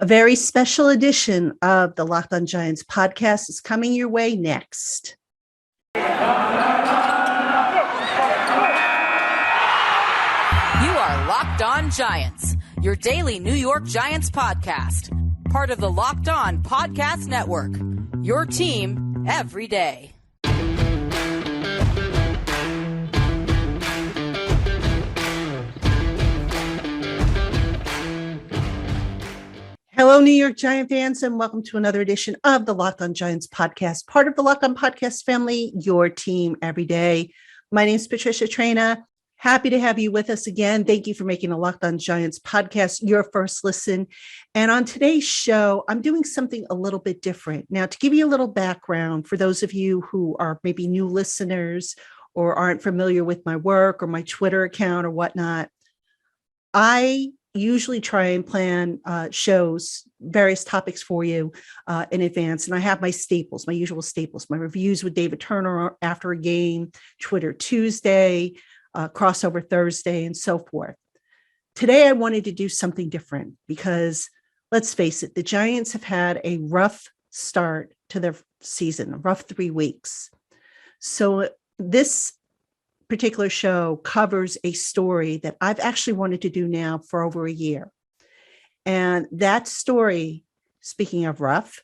A very special edition of the Locked On Giants podcast is coming your way next. You are Locked On Giants, your daily New York Giants podcast, part of the Locked On Podcast Network, your team every day. Hello, New York Giant fans, and welcome to another edition of the Locked On Giants podcast, part of the Locked On Podcast family, your team every day. My name is Patricia Traina. Happy to have you with us again. Thank you for making the Locked On Giants podcast your first listen. And on today's show, I'm doing something a little bit different. Now, to give you a little background, for those of you who are maybe new listeners or aren't familiar with my work or my Twitter account or whatnot, I usually try and plan shows, various topics for you in advance. And I have my staples, my usual staples, my reviews with David Turner after a game, Twitter Tuesday, crossover Thursday, and so forth. Today, I wanted to do something different because let's face it, the Giants have had a rough start to their season, a rough 3 weeks. So this particular show covers a story that I've actually wanted to do now for over a year. And that story, speaking of rough,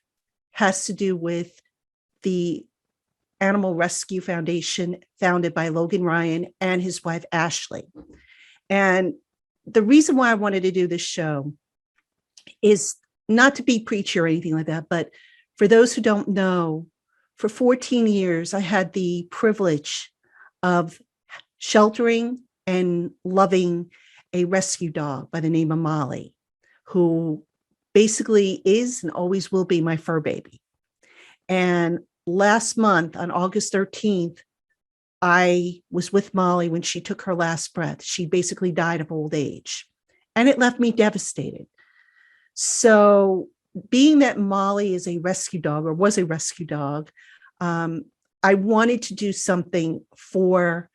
has to do with the Animal Rescue Foundation founded by Logan Ryan and his wife, Ashley. And the reason why I wanted to do this show is not to be preachy or anything like that, but for those who don't know, for 14 years, I had the privilege of sheltering and loving a rescue dog by the name of Molly, who basically is and always will be my fur baby. And last month on August 13th, I was with Molly when she took her last breath. She basically died of old age, and it left me devastated. So being that Molly is a rescue dog or was a rescue dog, I wanted to do something for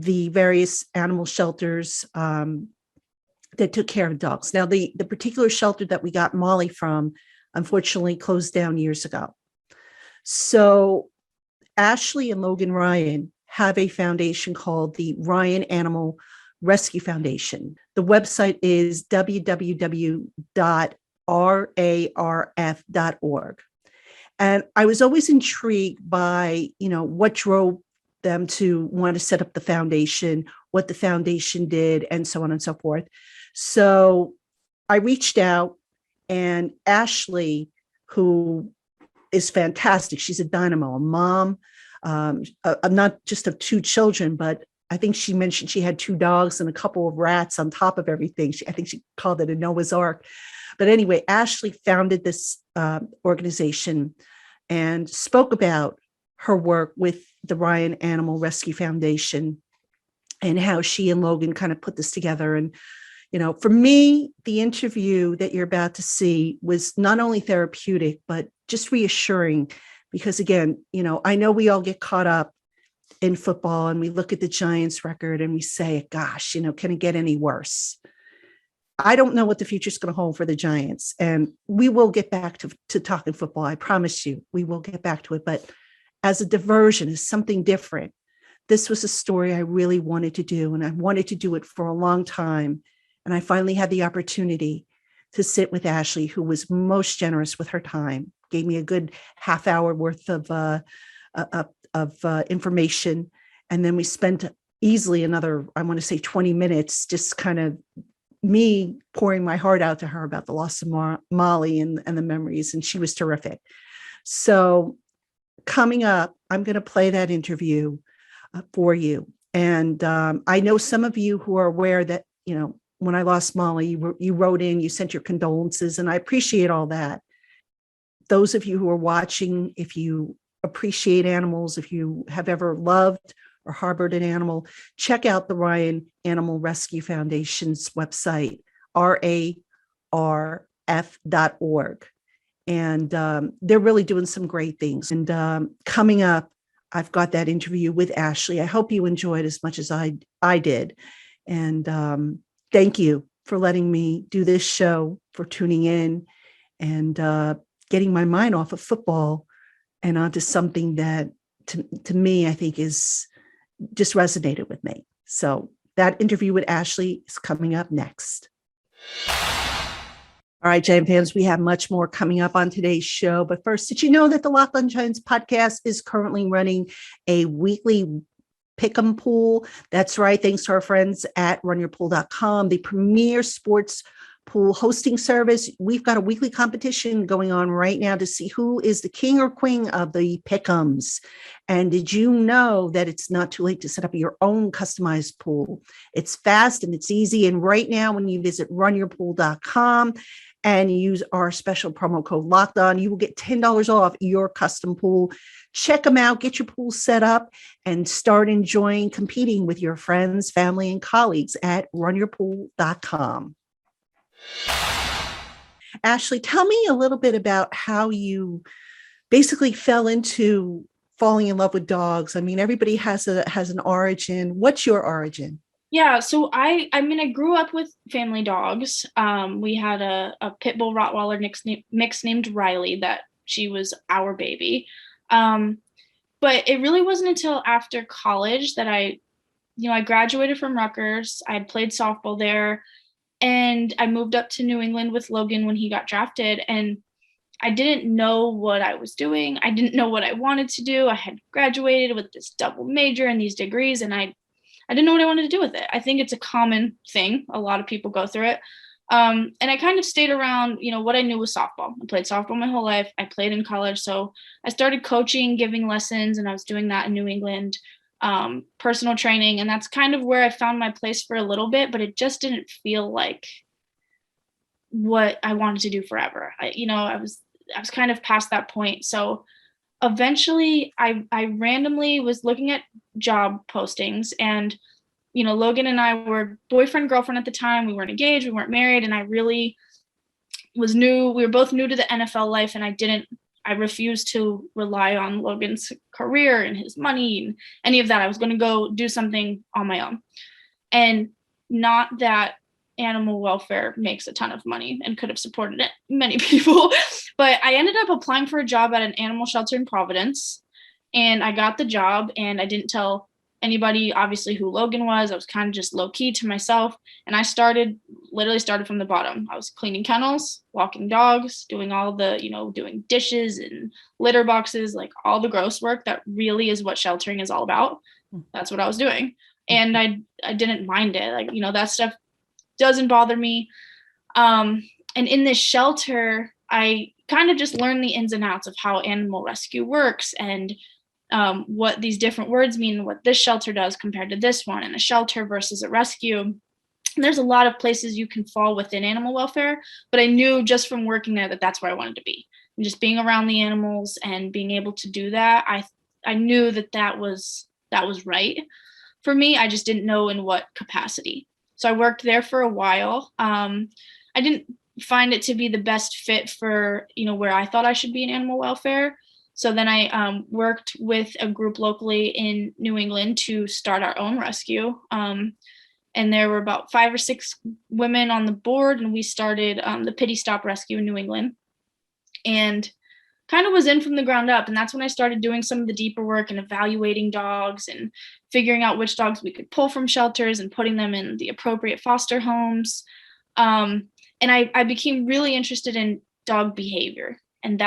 the various animal shelters that took care of dogs. Now, the particular shelter that we got Molly from, unfortunately, closed down years ago. So Ashley and Logan Ryan have a foundation called the Ryan Animal Rescue Foundation. The website is www.rarf.org. And I was always intrigued by, what drove them to want to set up the foundation, what the foundation did, and so on and so forth. So I reached out, and Ashley, who is fantastic, she's a dynamo, a mom, not just of 2 children, but I think she mentioned she had 2 dogs and a couple of rats on top of everything. I think she called it a Noah's Ark. But anyway, Ashley founded this organization and spoke about her work with the Ryan Animal Rescue Foundation and how she and Logan kind of put this together. And, for me, the interview that you're about to see was not only therapeutic, but just reassuring because, again, I know we all get caught up in football and we look at the Giants record and we say, gosh, can it get any worse? I don't know what the future is going to hold for the Giants. And we will get back to talking football. I promise you, we will get back to it. But as a diversion, as something different, this was a story I really wanted to do. And I wanted to do it for a long time. And I finally had the opportunity to sit with Ashley, who was most generous with her time, gave me a good half hour worth of information. And then we spent easily another, I want to say 20 minutes, just kind of me pouring my heart out to her about the loss of Molly and the memories. And she was terrific. So coming up, I'm going to play that interview for you. And I know some of you who are aware that, when I lost Molly, you wrote in, you sent your condolences, and I appreciate all that. Those of you who are watching, if you appreciate animals, if you have ever loved or harbored an animal, check out the Ryan Animal Rescue Foundation's website, RARF.org. And they're really doing some great things. And coming up, I've got that interview with Ashley. I hope you enjoyed as much as I did. And thank you for letting me do this show, for tuning in and getting my mind off of football and onto something that to me, I think is just resonated with me. So that interview with Ashley is coming up next. All right, Giant fans, we have much more coming up on today's show. But first, did you know that the Locked On Giants podcast is currently running a weekly pick'em pool? That's right. Thanks to our friends at runyourpool.com, the premier sports pool hosting service. We've got a weekly competition going on right now to see who is the king or queen of the pick'ems. And did you know that it's not too late to set up your own customized pool? It's fast and it's easy. And right now, when you visit runyourpool.com and use our special promo code LockedOn, you will get $10 off your custom pool. Check them out, get your pool set up, and start enjoying competing with your friends, family, and colleagues at runyourpool.com. Ashley, tell me a little bit about how you basically fell into falling in love with dogs. I mean, everybody has an origin. What's your origin? Yeah, so I grew up with family dogs. We had a pit bull Rottweiler mix named Riley that she was our baby. But it really wasn't until after college that I graduated from Rutgers. I had played softball there. And I moved up to New England with Logan when he got drafted, and I didn't know what I was doing. I didn't know what I wanted to do. I had graduated with this double major and these degrees, and I didn't know what I wanted to do with it. I think it's a common thing. A lot of people go through it. And I kind of stayed around, what I knew was softball. I played softball my whole life. I played in college. So I started coaching, giving lessons, and I was doing that in New England. Personal training, and that's kind of where I found my place for a little bit, but it just didn't feel like what I wanted to do forever. I was kind of past that point. So eventually I randomly was looking at job postings, and Logan and I were boyfriend, girlfriend at the time. We weren't engaged, we weren't married, and I really was new. We were both new to the NFL life, and I refused to rely on Logan's career and his money and any of that. I was going to go do something on my own. And not that animal welfare makes a ton of money and could have supported it, many people, but I ended up applying for a job at an animal shelter in Providence, and I got the job, and I didn't tell anybody obviously who Logan was. I was kind of just low key to myself, and I literally started from the bottom. I was cleaning kennels, walking dogs, doing all the, doing dishes and litter boxes, like all the gross work that really is what sheltering is all about. That's what I was doing. And I didn't mind it. Like, that stuff doesn't bother me. And in this shelter, I kind of just learned the ins and outs of how animal rescue works, and what these different words mean, what this shelter does compared to this one, and a shelter versus a rescue. And there's a lot of places you can fall within animal welfare, but I knew just from working there that that's where I wanted to be. And just being around the animals and being able to do that, I knew that was right for me. I just didn't know in what capacity. So I worked there for a while. I didn't find it to be the best fit for, where I thought I should be in animal welfare. So then I worked with a group locally in New England to start our own rescue. And there were about 5 or 6 women on the board, and we started the Pity Stop Rescue in New England, and kind of was in from the ground up. And that's when I started doing some of the deeper work and evaluating dogs and figuring out which dogs we could pull from shelters and putting them in the appropriate foster homes. And I became really interested in dog behavior. And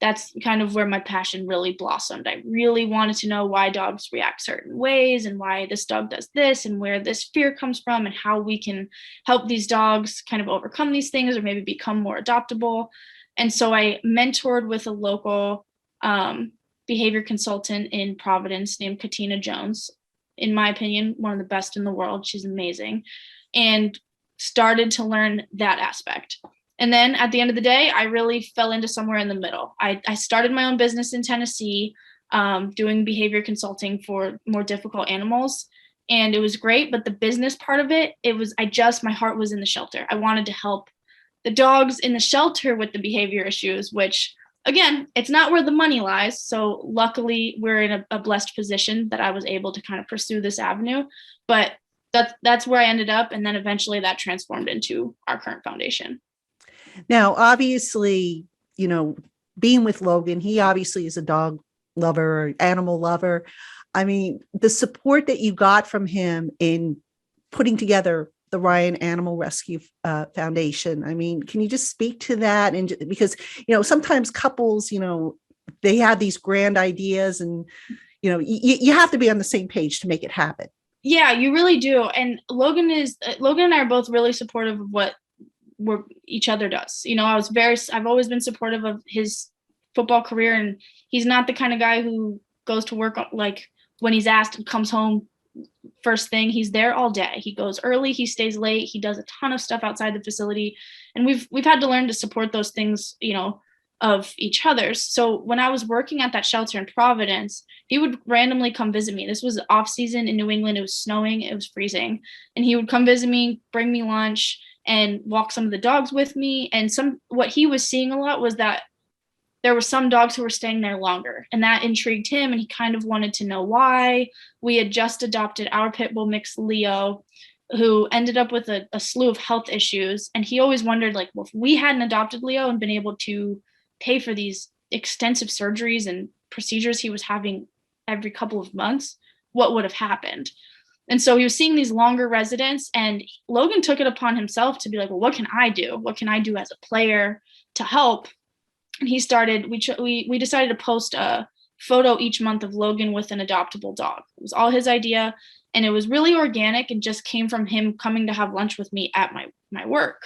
that's kind of where my passion really blossomed. I really wanted to know why dogs react certain ways, and why this dog does this, and where this fear comes from, and how we can help these dogs kind of overcome these things or maybe become more adoptable. And so I mentored with a local behavior consultant in Providence named Katina Jones. In my opinion, one of the best in the world. She's amazing. And started to learn that aspect. And then at the end of the day, I really fell into somewhere in the middle. I started my own business in Tennessee, doing behavior consulting for more difficult animals. And it was great. But the business part of it, my heart was in the shelter. I wanted to help the dogs in the shelter with the behavior issues, which, again, it's not where the money lies. So luckily, we're in a blessed position that I was able to kind of pursue this avenue. But that's where I ended up. And then eventually that transformed into our current foundation. Now, obviously, being with Logan, he obviously is a dog lover, or animal lover. I mean, the support that you got from him in putting together the Ryan Animal Rescue Foundation. I mean, can you just speak to that? And because, sometimes couples, they have these grand ideas and, you have to be on the same page to make it happen. Yeah, you really do. And Logan and I are both really supportive of what each other does. I've always been supportive of his football career, and he's not the kind of guy who goes to work like when he's asked and comes home first thing. He's there all day. He goes early, he stays late, he does a ton of stuff outside the facility. And we've had to learn to support those things, of each other's. So when I was working at that shelter in Providence, he would randomly come visit me. This was off season in New England. It was snowing, it was freezing. And he would come visit me, bring me lunch, and walk some of the dogs with me. And what he was seeing a lot was that there were some dogs who were staying there longer, and that intrigued him. And he kind of wanted to know why. We had just adopted our pit bull mix, Leo, who ended up with a slew of health issues. And he always wondered, like, well, if we hadn't adopted Leo and been able to pay for these extensive surgeries and procedures he was having every couple of months, what would have happened? And so he was seeing these longer residents, and Logan took it upon himself to be like, well, what can I do? What can I do as a player to help? And we decided to post a photo each month of Logan with an adoptable dog. It was all his idea, and it was really organic and just came from him coming to have lunch with me at my work.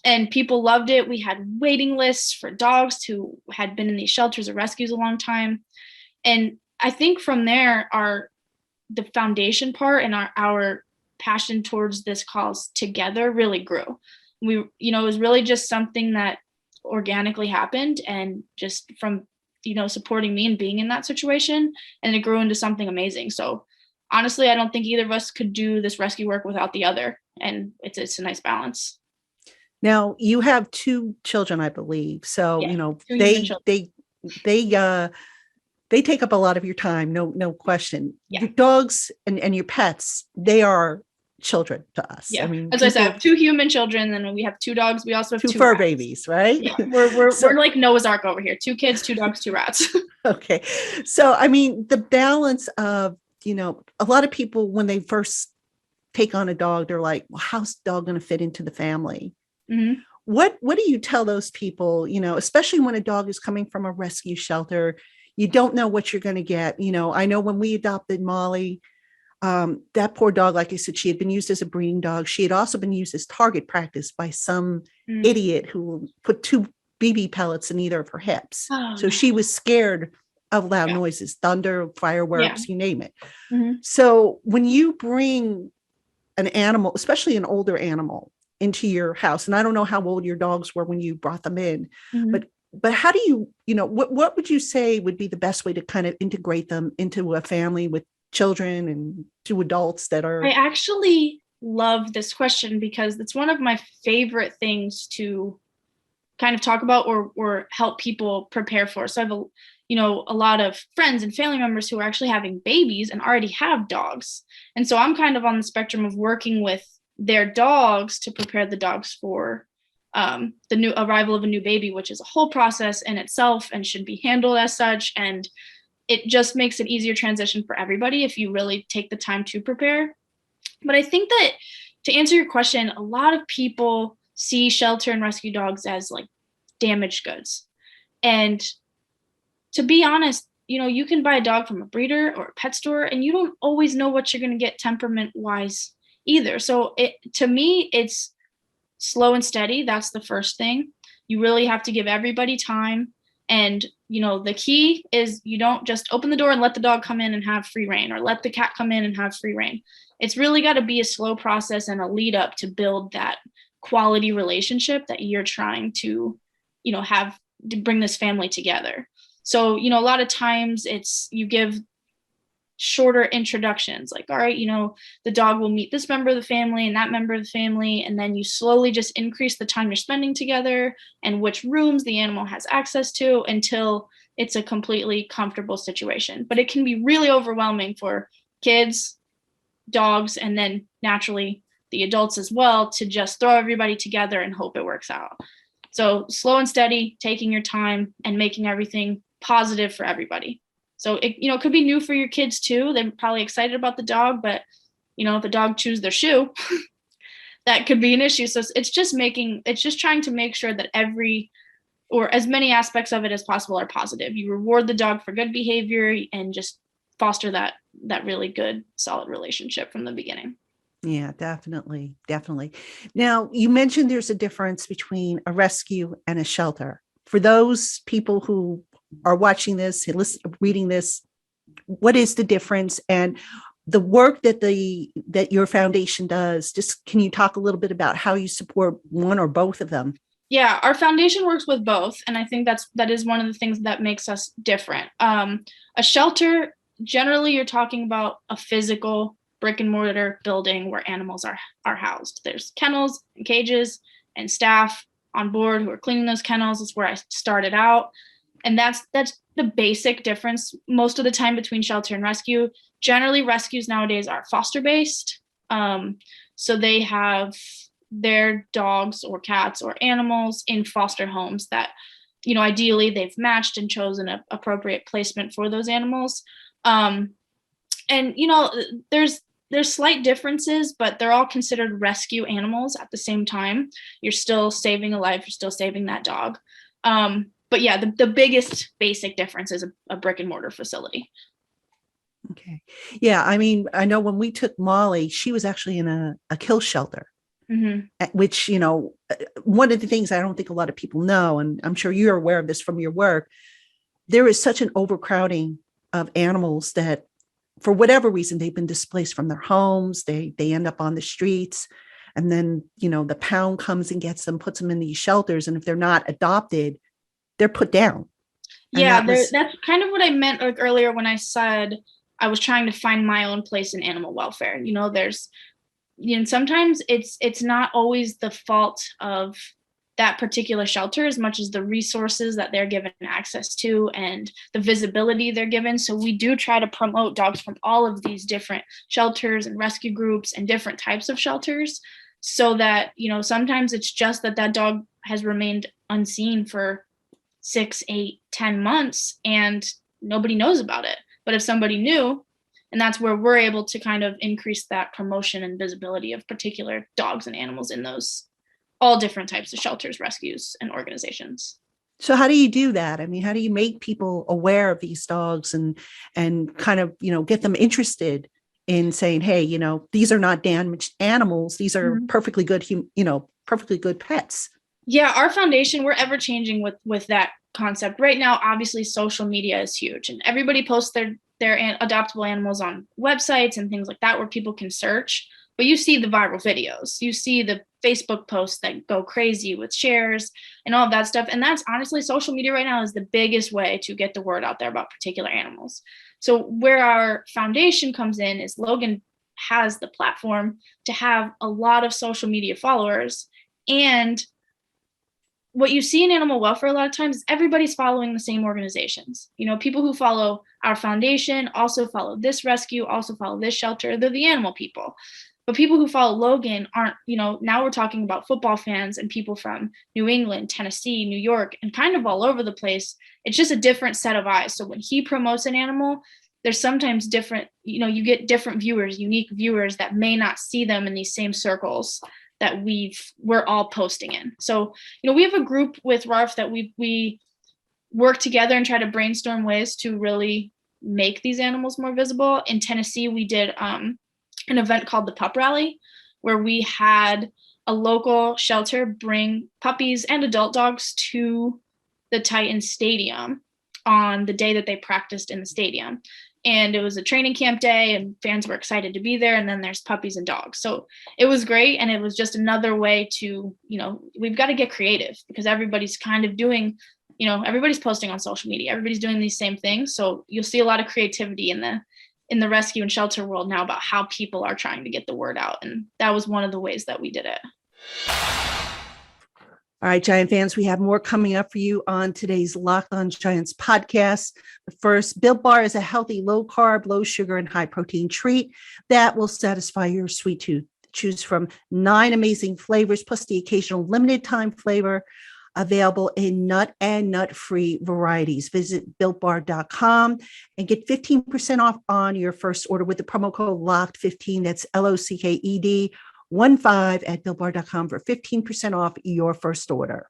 And people loved it. We had waiting lists for dogs who had been in these shelters or rescues a long time. And I think from there, the foundation part and our passion towards this cause together really grew. It was really just something that organically happened, and just from, supporting me and being in that situation, and it grew into something amazing. So honestly, I don't think either of us could do this rescue work without the other. And it's a nice balance. Now you have 2 children, I believe. So, they take up a lot of your time. No question. Yeah. Your dogs and your pets, they are children to us. Yeah. I mean, as I said, I have 2 human children, and we have 2 dogs. We also have 2 fur rats. babies, right? Yeah. We're like Noah's Ark over here. 2 kids, 2 dogs, 2 rats. Okay. So, I mean, the balance of, a lot of people, when they first take on a dog, they're like, well, how's the dog going to fit into the family? Mm-hmm. What do you tell those people, especially when a dog is coming from a rescue shelter? You don't know what you're going to get. I know when we adopted Molly, that poor dog, like I said, she had been used as a breeding dog. She had also been used as target practice by some idiot who put 2 BB pellets in either of her hips. Oh, so she was scared of loud noises, thunder, fireworks, you name it. Mm-hmm. So when you bring an animal, especially an older animal, into your house, and I don't know how old your dogs were when you brought them in, but how do you, what would you say would be the best way to kind of integrate them into a family with children and 2 adults that are... I actually love this question, because it's one of my favorite things to kind of talk about or help people prepare for. So I have a lot of friends and family members who are actually having babies and already have dogs. And so I'm kind of on the spectrum of working with their dogs to prepare the dogs for the new arrival of a new baby, which is a whole process in itself and should be handled as such. And it just makes an easier transition for everybody if you really take the time to prepare. But I think that, to answer your question, a lot of people see shelter and rescue dogs as like damaged goods. And to be honest, you can buy a dog from a breeder or a pet store, and you don't always know what you're going to get temperament wise either. So to me, it's slow and steady. That's the first thing. You really have to give everybody time. And, the key is you don't just open the door and let the dog come in and have free reign, or let the cat come in and have free reign. It's really got to be a slow process and a lead up to build that quality relationship that you're trying to, have to bring this family together. So, a lot of times you give shorter introductions, like, all right, the dog will meet this member of the family and that member of the family. And then you slowly just increase the time you're spending together and which rooms the animal has access to until it's a completely comfortable situation. But it can be really overwhelming for kids, dogs, and then naturally the adults as well, to just throw everybody together and hope it works out. So slow and steady, taking your time and making everything positive for everybody. So it could be new for your kids too. They're probably excited about the dog, but if the dog chews their shoe, that could be an issue. So it's just trying to make sure that or as many aspects of it as possible are positive. You reward the dog for good behavior and just foster that really good, solid relationship from the beginning. Yeah, definitely. Definitely. Now, you mentioned there's a difference between a rescue and a shelter. For those people who are watching this, reading this, what is the difference? And the work that your foundation does, just can you talk a little bit about how you support one or both of them? Yeah, our foundation works with both. And I think that is one of the things that makes us different. A shelter, generally you're talking about a physical brick and mortar building where animals are housed. There's kennels and cages and staff on board who are cleaning those kennels. It's where I started out. And that's the basic difference most of the time between shelter and rescue. Generally, rescues nowadays are foster based. So they have their dogs or cats or animals in foster homes that, ideally they've matched and chosen an appropriate placement for those animals. And, there's slight differences, but they're all considered rescue animals at the same time. You're still saving a life. You're still saving that dog. But yeah, the biggest basic difference is a brick and mortar facility. Okay. Yeah. I mean, I know when we took Molly, she was actually in a kill shelter, which, one of the things I don't think a lot of people know, and I'm sure you're aware of this from your work, there is such an overcrowding of animals that for whatever reason, they've been displaced from their homes. They end up on the streets. And then, the pound comes and gets them, puts them in these shelters. And if they're not adopted, they're put down. Yeah, that's kind of what I meant earlier when I said I was trying to find my own place in animal welfare. Sometimes it's not always the fault of that particular shelter as much as the resources that they're given access to and the visibility they're given. So we do try to promote dogs from all of these different shelters and rescue groups and different types of shelters, so that, sometimes it's just that dog has remained unseen for 6, 8, 10 months and nobody knows about it. But if somebody knew, and that's where we're able to kind of increase that promotion and visibility of particular dogs and animals in those all different types of shelters, rescues, and organizations. So how do you do that? I mean, how do you make people aware of these dogs and kind of, get them interested in saying, hey, these are not damaged animals. These are perfectly good, perfectly good pets. Yeah, our foundation, we're ever changing with that concept. Right now, obviously, social media is huge, and everybody posts their adoptable animals on websites and things like that where people can search. But you see the viral videos, you see the Facebook posts that go crazy with shares and all of that stuff. And that's honestly, social media right now is the biggest way to get the word out there about particular animals. So where our foundation comes in is Logan has the platform to have a lot of social media followers. And what you see in animal welfare a lot of times is everybody's following the same organizations. People who follow our foundation also follow this rescue, also follow this shelter. They're the animal people. But people who follow Logan aren't, now we're talking about football fans and people from New England, Tennessee, New York, and kind of all over the place. It's just a different set of eyes. So when he promotes an animal, there's sometimes different, you get different viewers, unique viewers that may not see them in these same circles that we're all posting in. So, we have a group with RARF that we work together and try to brainstorm ways to really make these animals more visible. In Tennessee, we did an event called the Pup Rally, where we had a local shelter bring puppies and adult dogs to the Titans stadium on the day that they practiced in the stadium. And it was a training camp day and fans were excited to be there. And then there's puppies and dogs. So it was great. And it was just another way to, we've got to get creative because everybody's kind of doing, everybody's posting on social media. Everybody's doing these same things. So you'll see a lot of creativity in the rescue and shelter world now about how people are trying to get the word out. And that was one of the ways that we did it. All right, Giant fans, we have more coming up for you on today's Locked On Giants podcast. The first, Built Bar is a healthy, low carb, low sugar, and high protein treat that will satisfy your sweet tooth. Choose from 9 amazing flavors, plus the occasional limited time flavor available in nut and nut-free varieties. Visit builtbar.com and get 15% off on your first order with the promo code LOCKED15. That's LOCKED 15 at builtbar.com for 15% off your first order.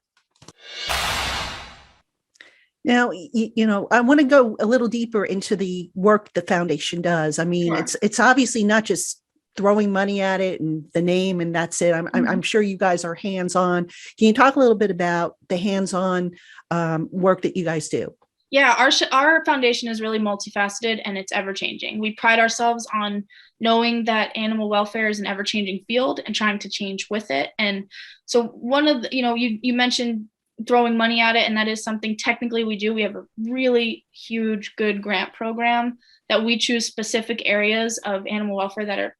Now, I want to go a little deeper into the work the foundation does. I mean, Sure. it's obviously not just throwing money at it and the name and that's it. I'm sure you guys are hands-on. Can you talk a little bit about the hands-on work that you guys do? Yeah, our foundation is really multifaceted and it's ever changing. We pride ourselves on knowing that animal welfare is an ever changing field and trying to change with it. And so one of the, you mentioned throwing money at it, and that is something technically we do. We have a really huge, good grant program that we choose specific areas of animal welfare that are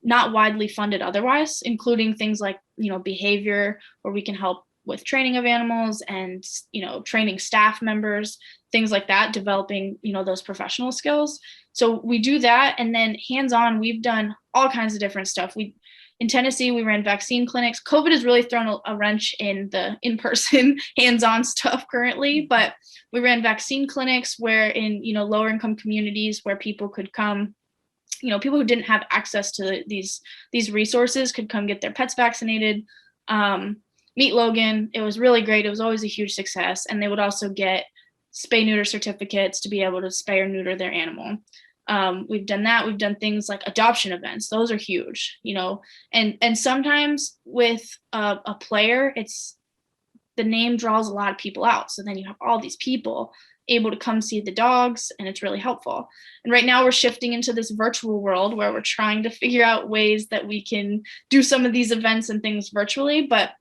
not widely funded otherwise, including things like, behavior, where we can help with training of animals and, training staff members, things like that, developing, those professional skills. So we do that. And then hands-on, we've done all kinds of different stuff. In Tennessee, we ran vaccine clinics. COVID has really thrown a wrench in the in-person hands-on stuff currently, but we ran vaccine clinics where in, lower income communities where people could come, people who didn't have access to these resources could come get their pets vaccinated. Meet Logan. It was really great. It was always a huge success. And they would also get spay neuter certificates to be able to spay or neuter their animal. We've done that. We've done things like adoption events. Those are huge, and sometimes with a player, the name draws a lot of people out. So then you have all these people able to come see the dogs, and it's really helpful. And right now we're shifting into this virtual world where we're trying to figure out ways that we can do some of these events and things virtually. But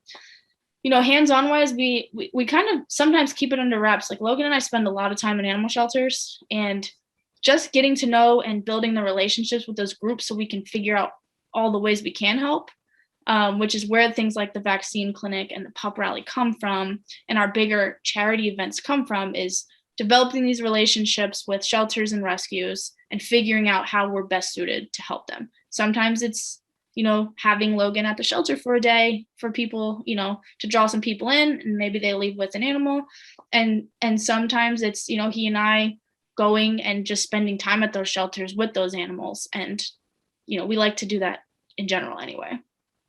hands-on wise, we kind of sometimes keep it under wraps. Like Logan and I spend a lot of time in animal shelters, and just getting to know and building the relationships with those groups so we can figure out all the ways we can help, which is where things like the vaccine clinic and the pup rally come from, and our bigger charity events come from, is developing these relationships with shelters and rescues and figuring out how we're best suited to help them. Sometimes it's, having Logan at the shelter for a day for people, to draw some people in, and maybe they leave with an animal. And sometimes it's, he and I going and just spending time at those shelters with those animals. And, we like to do that in general anyway.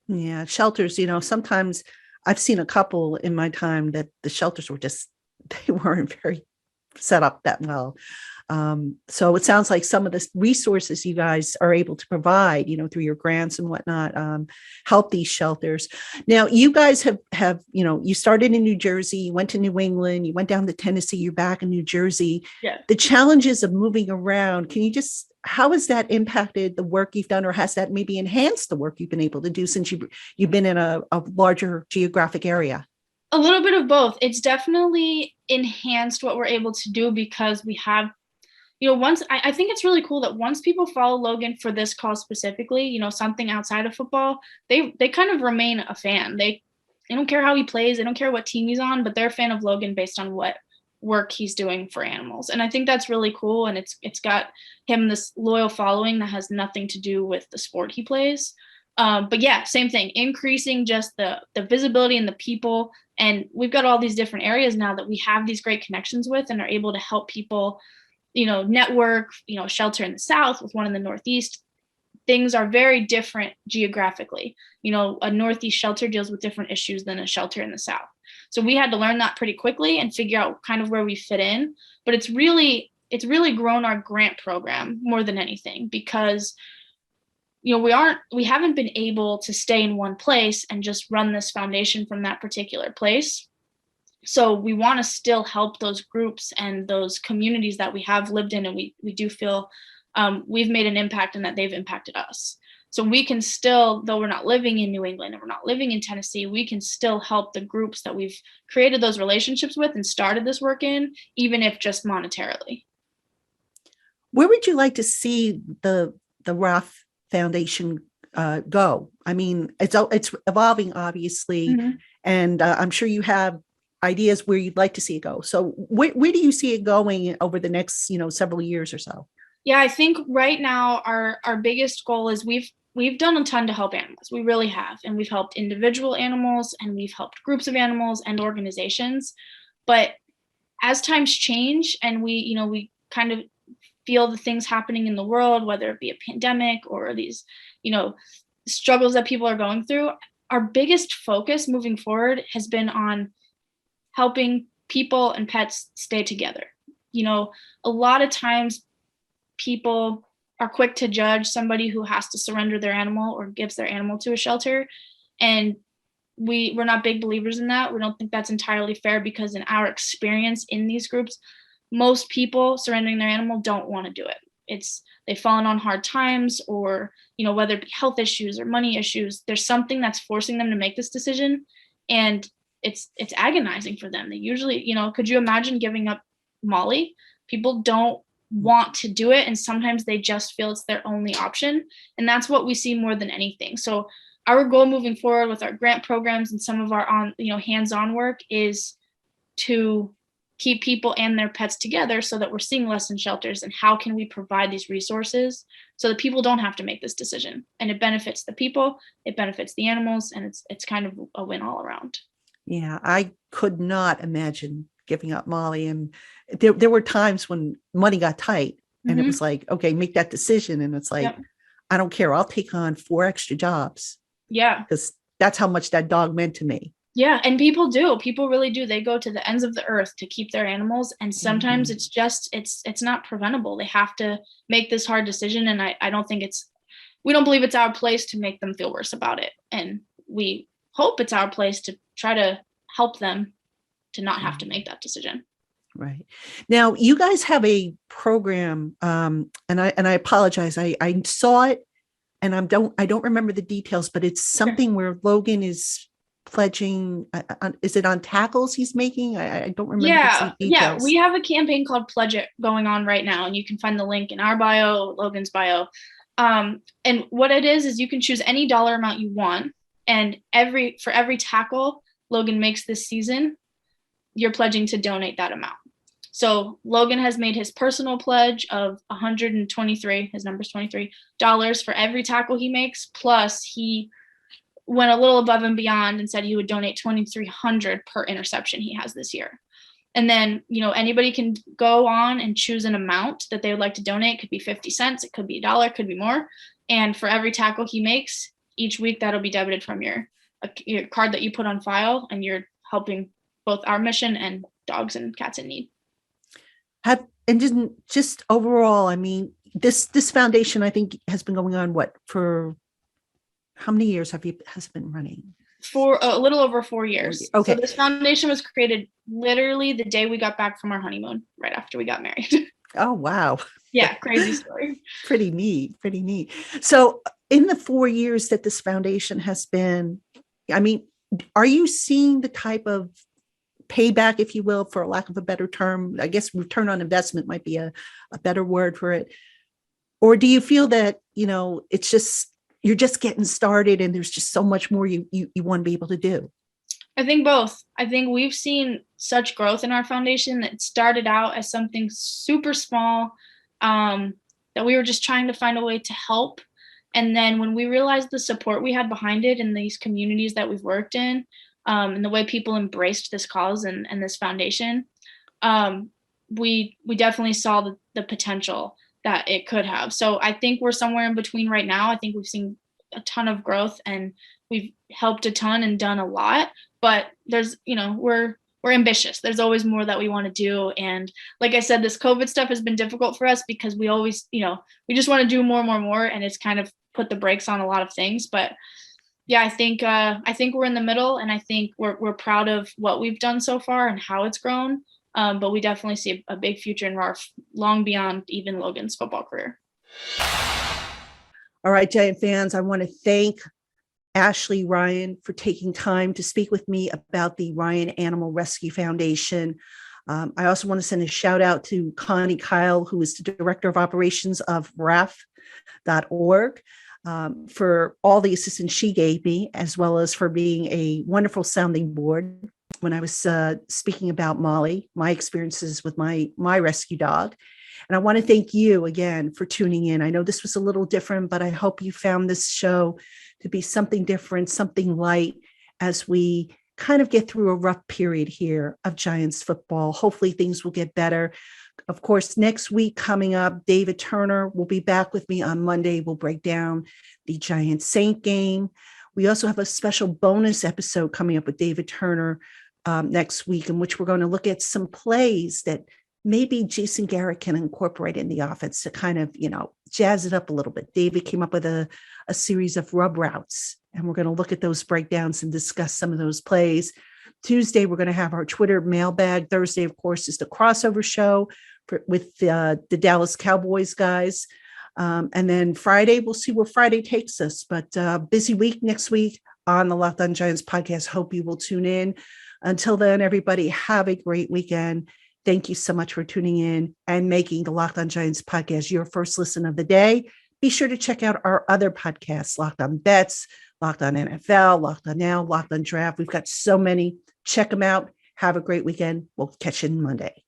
Yeah. Shelters, sometimes I've seen a couple in my time that the shelters were they weren't very set up that well. So it sounds like some of the resources you guys are able to provide, through your grants and whatnot, help these shelters. Now, you guys have, you started in New Jersey, you went to New England, you went down to Tennessee, you're back in New Jersey. Yeah. The challenges of moving around, how has that impacted the work you've done, or has that maybe enhanced the work you've been able to do since you've been in a larger geographic area? A little bit of both. It's definitely enhanced what we're able to do because we have, I think it's really cool that once people follow Logan for this cause specifically, something outside of football, they kind of remain a fan. They don't care how he plays. They don't care what team he's on, but they're a fan of Logan based on what work he's doing for animals. And I think that's really cool. And it's got him this loyal following that has nothing to do with the sport he plays. But yeah, same thing, increasing just the visibility and the people. And we've got all these different areas now that we have these great connections with and are able to help people, network, shelter in the South with one in the Northeast. Things are very different geographically. A Northeast shelter deals with different issues than a shelter in the South. So we had to learn that pretty quickly and figure out kind of where we fit in. But it's really grown our grant program more than anything because we haven't been able to stay in one place and just run this foundation from that particular place. So we want to still help those groups and those communities that we have lived in, and we do feel we've made an impact and that they've impacted us. So we can still, though we're not living in New England and we're not living in Tennessee, we can still help the groups that we've created those relationships with and started this work in, even if just monetarily. Where would you like to see the RARF Foundation go? I mean, it's evolving, obviously, And I'm sure you have ideas where you'd like to see it go. So where do you see it going over the next, several years or so? Yeah, I think right now our biggest goal is we've done a ton to help animals. We really have. And we've helped individual animals and we've helped groups of animals and organizations. But as times change and we kind of feel the things happening in the world, whether it be a pandemic or these, struggles that people are going through, our biggest focus moving forward has been on helping people and pets stay together. A lot of times people are quick to judge somebody who has to surrender their animal or gives their animal to a shelter. And we're not big believers in that. We don't think that's entirely fair because in our experience in these groups, most people surrendering their animal don't want to do it. They've fallen on hard times or, whether it be health issues or money issues, there's something that's forcing them to make this decision. And it's agonizing for them. They usually, could you imagine giving up Molly? People don't want to do it. And sometimes they just feel it's their only option. And that's what we see more than anything. So our goal moving forward with our grant programs and some of our hands-on work is to keep people and their pets together so that we're seeing less in shelters. And how can we provide these resources so that people don't have to make this decision? And it benefits the people, it benefits the animals, and it's kind of a win all around. Yeah, I could not imagine giving up Molly. And there were times when money got tight and it was like, okay, make that decision. And it's like, yep. I don't care. I'll take on 4 extra jobs. Yeah. Because that's how much that dog meant to me. Yeah. And people really do. They go to the ends of the earth to keep their animals. And sometimes it's just, it's not preventable. They have to make this hard decision. And I don't think we don't believe it's our place to make them feel worse about it. And we hope it's our place to try to help them to not have to make that decision. Right. Now, you guys have a program, and I apologize. I saw it, and I don't remember the details, but it's something where Logan is pledging. Is it on tackles he's making? I don't remember the details. Yeah. We have a campaign called Pledge It going on right now, and you can find the link in our bio, Logan's bio. And what it is you can choose any dollar amount you want, and for every tackle Logan makes this season, you're pledging to donate that amount. So Logan has made his personal pledge of $123, his number's $23 for every tackle he makes. Plus he went a little above and beyond and said he would donate $2,300 per interception he has this year. And then, anybody can go on and choose an amount that they would like to donate. It could be 50 cents. It could be $1, could be more. And for every tackle he makes each week, that'll be debited from your card that you put on file, and you're helping both our mission and dogs and cats in need. And just overall, I mean, this foundation, I think, has been going on for how many years has it been running? For a little over 4 years. Okay. So this foundation was created literally the day we got back from our honeymoon, right after we got married. Oh, wow. Yeah. Crazy story. Pretty neat. So in the 4 years that this foundation has been, I mean, are you seeing the type of payback, if you will, for lack of a better term? I guess return on investment might be a better word for it. Or do you feel that, it's just, you're just getting started and there's just so much more you want to be able to do? I think both. I think we've seen such growth in our foundation that started out as something super small, that we were just trying to find a way to help. And then when we realized the support we had behind it in these communities that we've worked in, and the way people embraced this cause and this foundation, we definitely saw the potential that it could have. So I think we're somewhere in between right now. I think we've seen a ton of growth and we've helped a ton and done a lot, but there's, we're ambitious. There's always more that we want to do. And like I said, this COVID stuff has been difficult for us because we always, we just want to do more, and it's kind of put the brakes on a lot of things. But yeah, I think we're in the middle, and I think we're proud of what we've done so far and how it's grown. But we definitely see a big future in RARF long beyond even Logan's football career. All right, Giant fans, I want to thank Ashley Ryan for taking time to speak with me about the Ryan Animal Rescue Foundation. I also want to send a shout out to Connie Kile, who is the Director of Operations of RARF.org. for all the assistance she gave me, as well as for being a wonderful sounding board when I was speaking about Molly, my experiences with my rescue dog. And I want to thank you again for tuning in. I know this was a little different, but I hope you found this show to be something different, something light as we kind of get through a rough period here of Giants football. Hopefully things will get better. Of course, next week coming up, David Turner will be back with me on Monday. We'll break down the Giants Saint game. We also have a special bonus episode coming up with David Turner next week, in which we're going to look at some plays that maybe Jason Garrett can incorporate in the offense to kind of, jazz it up a little bit. David came up with a series of rub routes, and we're going to look at those breakdowns and discuss some of those plays. Tuesday, we're going to have our Twitter mailbag. Thursday, of course, is the crossover show with the Dallas Cowboys guys. And then Friday, we'll see where Friday takes us. But busy week next week on the Locked On Giants podcast. Hope you will tune in. Until then, everybody, have a great weekend. Thank you so much for tuning in and making the Locked On Giants podcast your first listen of the day. Be sure to check out our other podcasts, Locked On Bets, Locked On NFL, Locked On Now, Locked On Draft. We've got so many. Check them out. Have a great weekend. We'll catch you Monday.